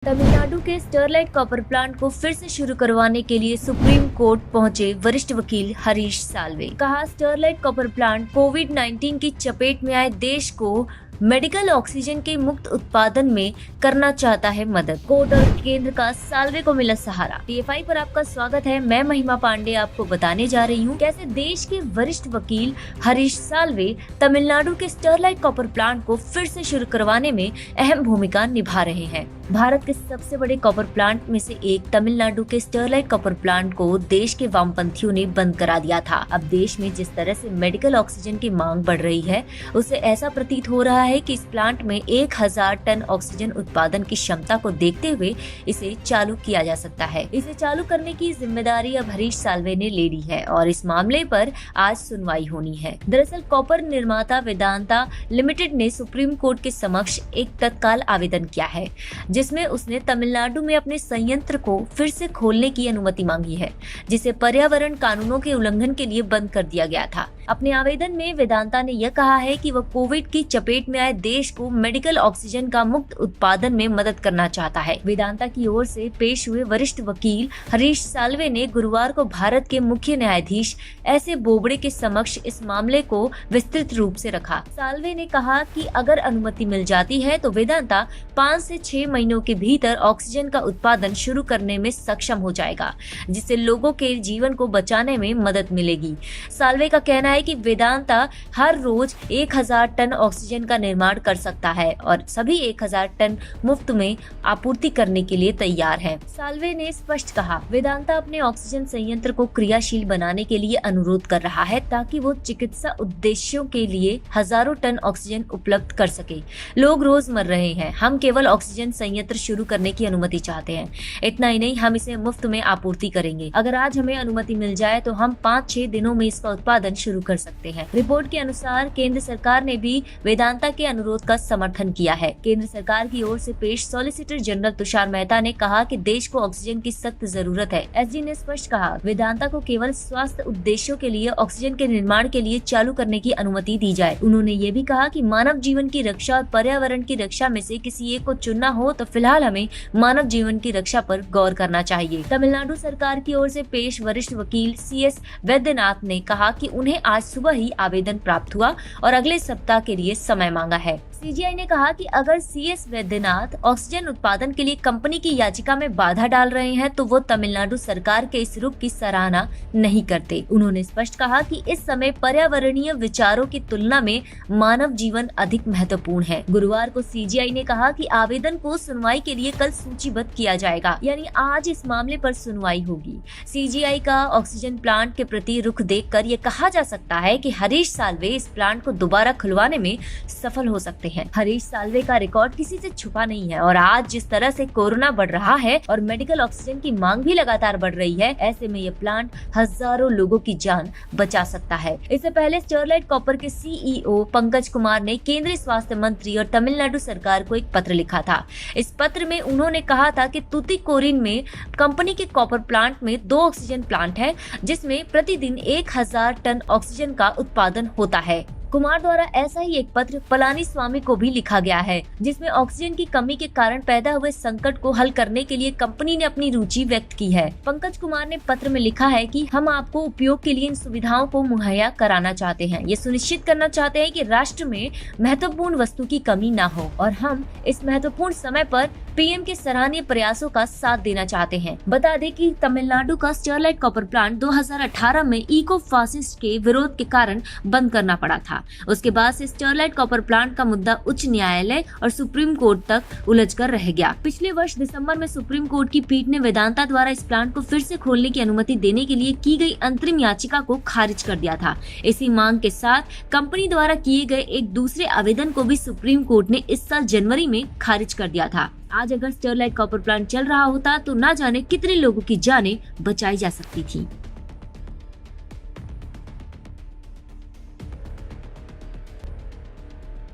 तमिलनाडु के Sterlite copper plant को फिर से शुरू करवाने के लिए सुप्रीम कोर्ट पहुंचे वरिष्ठ वकील हरीश साल्वे। कहा, स्टरलाइट कॉपर प्लांट कोविड-19 की चपेट में आए देश को मेडिकल ऑक्सीजन के मुक्त उत्पादन में करना चाहता है मदद। कोर्ट और केंद्र का साल्वे को मिला सहारा। TFI पर आपका स्वागत है। मैं महिमा पांडे आपको बताने जा रही हूँ कैसे देश के वरिष्ठ वकील हरीश साल्वे तमिलनाडु के स्टरलाइट कॉपर प्लांट को फिर से शुरू करवाने में अहम भूमिका निभा रहे हैं। भारत के सबसे बड़े कॉपर प्लांट में से एक तमिलनाडु के स्टरलाइट कॉपर प्लांट को देश के वामपंथियों ने बंद करा दिया था। अब देश में जिस तरह से मेडिकल ऑक्सीजन की मांग बढ़ रही है, उससे ऐसा प्रतीत हो रहा है कि इस प्लांट में 1000 टन ऑक्सीजन उत्पादन की क्षमता को देखते हुए इसे चालू किया जा सकता है। इसे चालू करने की जिम्मेदारी अब हरीश साल्वे ने ले ली है और इस मामले पर आज सुनवाई होनी है। दरअसल कॉपर निर्माता वेदांता लिमिटेड ने सुप्रीम कोर्ट के समक्ष एक तत्काल आवेदन किया है, जिसमें उसने तमिलनाडु में अपने संयंत्र को फिर से खोलने की अनुमति मांगी है, जिसे पर्यावरण कानूनों के उल्लंघन के लिए बंद कर दिया गया था। अपने आवेदन में वेदांता ने यह कहा है कि वह कोविड की चपेट में आए देश को मेडिकल ऑक्सीजन का मुक्त उत्पादन में मदद करना चाहता है। वेदांता की ओर से पेश हुए वरिष्ठ वकील हरीश साल्वे ने गुरुवार को भारत के मुख्य न्यायाधीश एस.ए. बोबड़े के समक्ष इस मामले को विस्तृत रूप से रखा। साल्वे ने कहा कि अगर अनुमति मिल जाती है तो वेदांता 5 से 6 महीनों के भीतर ऑक्सीजन का उत्पादन शुरू करने में सक्षम हो जाएगा, जिससे लोगों के जीवन को बचाने में मदद मिलेगी। साल्वे का कहना है कि वेदांता हर रोज 1000 टन ऑक्सीजन का निर्माण कर सकता है और सभी 1000 टन मुफ्त में आपूर्ति करने के लिए तैयार है। साल्वे ने स्पष्ट कहा, वेदांता अपने ऑक्सीजन संयंत्र को क्रियाशील बनाने के लिए अनुरोध कर रहा है ताकि वो चिकित्सा उद्देश्यों के लिए हजारों टन ऑक्सीजन उपलब्ध कर सके। लोग रोज मर रहे हैं, हम केवल ऑक्सीजन संयंत्र शुरू करने की अनुमति चाहते हैं। इतना ही नहीं, हम इसे मुफ्त में आपूर्ति करेंगे। अगर आज हमें अनुमति मिल जाए तो हम 5-6 दिनों में इसका उत्पादन शुरू कर सकते हैं। रिपोर्ट के अनुसार केंद्र सरकार ने भी वेदांता के अनुरोध का समर्थन किया है। केंद्र सरकार की ओर से पेश सॉलिसिटर जनरल तुषार मेहता ने कहा कि देश को ऑक्सीजन की सख्त जरूरत है। एसजी ने स्पष्ट कहा, वेदांता को केवल स्वास्थ्य उद्देश्यों के लिए ऑक्सीजन के निर्माण के लिए चालू करने की अनुमति दी जाए। उन्होंने ये भी कहा कि मानव जीवन की रक्षा और पर्यावरण की रक्षा में से किसी एक को चुनना हो तो फिलहाल हमें मानव जीवन की रक्षा पर गौर करना चाहिए। तमिलनाडु सरकार की ओर से पेश वरिष्ठ वकील CS वैद्यनाथ ने कहा कि उन्हें आज सुबह ही आवेदन प्राप्त हुआ और अगले सप्ताह के लिए समय मांगा है। CGI ने कहा कि अगर CS वैद्यनाथ ऑक्सीजन उत्पादन के लिए कंपनी की याचिका में बाधा डाल रहे हैं तो वो तमिलनाडु सरकार के इस रुख की सराहना नहीं करते। उन्होंने स्पष्ट कहा कि इस समय पर्यावरणीय विचारों की तुलना में मानव जीवन अधिक महत्वपूर्ण है। गुरुवार को CGI ने कहा कि आवेदन को सुनवाई के लिए कल सूचीबद्ध किया जाएगा, यानी आज इस मामले पर सुनवाई होगी। CGI का ऑक्सीजन प्लांट के प्रति रुख देखकर ये कहा जा सकता है कि हरीश साल्वे इस प्लांट को दोबारा खुलवाने में सफल हो सकते हैं। हरीश साल्वे का रिकॉर्ड किसी से छुपा नहीं है और आज जिस तरह से कोरोना बढ़ रहा है और मेडिकल ऑक्सीजन की मांग भी लगातार बढ़ रही है, ऐसे में ये प्लांट हजारों लोगों की जान बचा सकता है। इससे पहले स्टरलाइट कॉपर के CEO पंकज कुमार ने केंद्रीय स्वास्थ्य मंत्री और तमिलनाडु सरकार को एक पत्र लिखा था। इस पत्र में उन्होंने कहा था कि तूतीकोरिन में कंपनी के कॉपर प्लांट में 2 ऑक्सीजन प्लांट है, जिसमें प्रतिदिन 1000 टन ऑक्सीजन का उत्पादन होता है। कुमार द्वारा ऐसा ही एक पत्र पलानीस्वामी को भी लिखा गया है, जिसमें ऑक्सीजन की कमी के कारण पैदा हुए संकट को हल करने के लिए कंपनी ने अपनी रुचि व्यक्त की है। पंकज कुमार ने पत्र में लिखा है कि हम आपको उपयोग के लिए इन सुविधाओं को मुहैया कराना चाहते हैं। ये सुनिश्चित करना चाहते हैं कि राष्ट्र में महत्वपूर्ण वस्तु की कमी न हो और हम इस महत्वपूर्ण समय पर PM के सराहनीय प्रयासों का साथ देना चाहते हैं। बता दें कि तमिलनाडु का स्टरलाइट कॉपर प्लांट 2018 में इको फासिस्ट के विरोध के कारण बंद करना पड़ा था। उसके बाद से स्टरलाइट कॉपर प्लांट का मुद्दा उच्च न्यायालय और सुप्रीम कोर्ट तक उलझ कर रह गया। पिछले वर्ष दिसंबर में सुप्रीम कोर्ट की पीठ ने वेदांता द्वारा इस प्लांट को फिर से खोलने की अनुमति देने के लिए की गई अंतरिम याचिका को खारिज कर दिया था। इसी मांग के साथ कंपनी द्वारा किए गए एक दूसरे आवेदन को भी सुप्रीम कोर्ट ने इस साल जनवरी में खारिज कर दिया था। आज अगर स्टरलाइट कॉपर प्लांट चल रहा होता तो न जाने कितने लोगों की जानें बचाई जा सकती थी।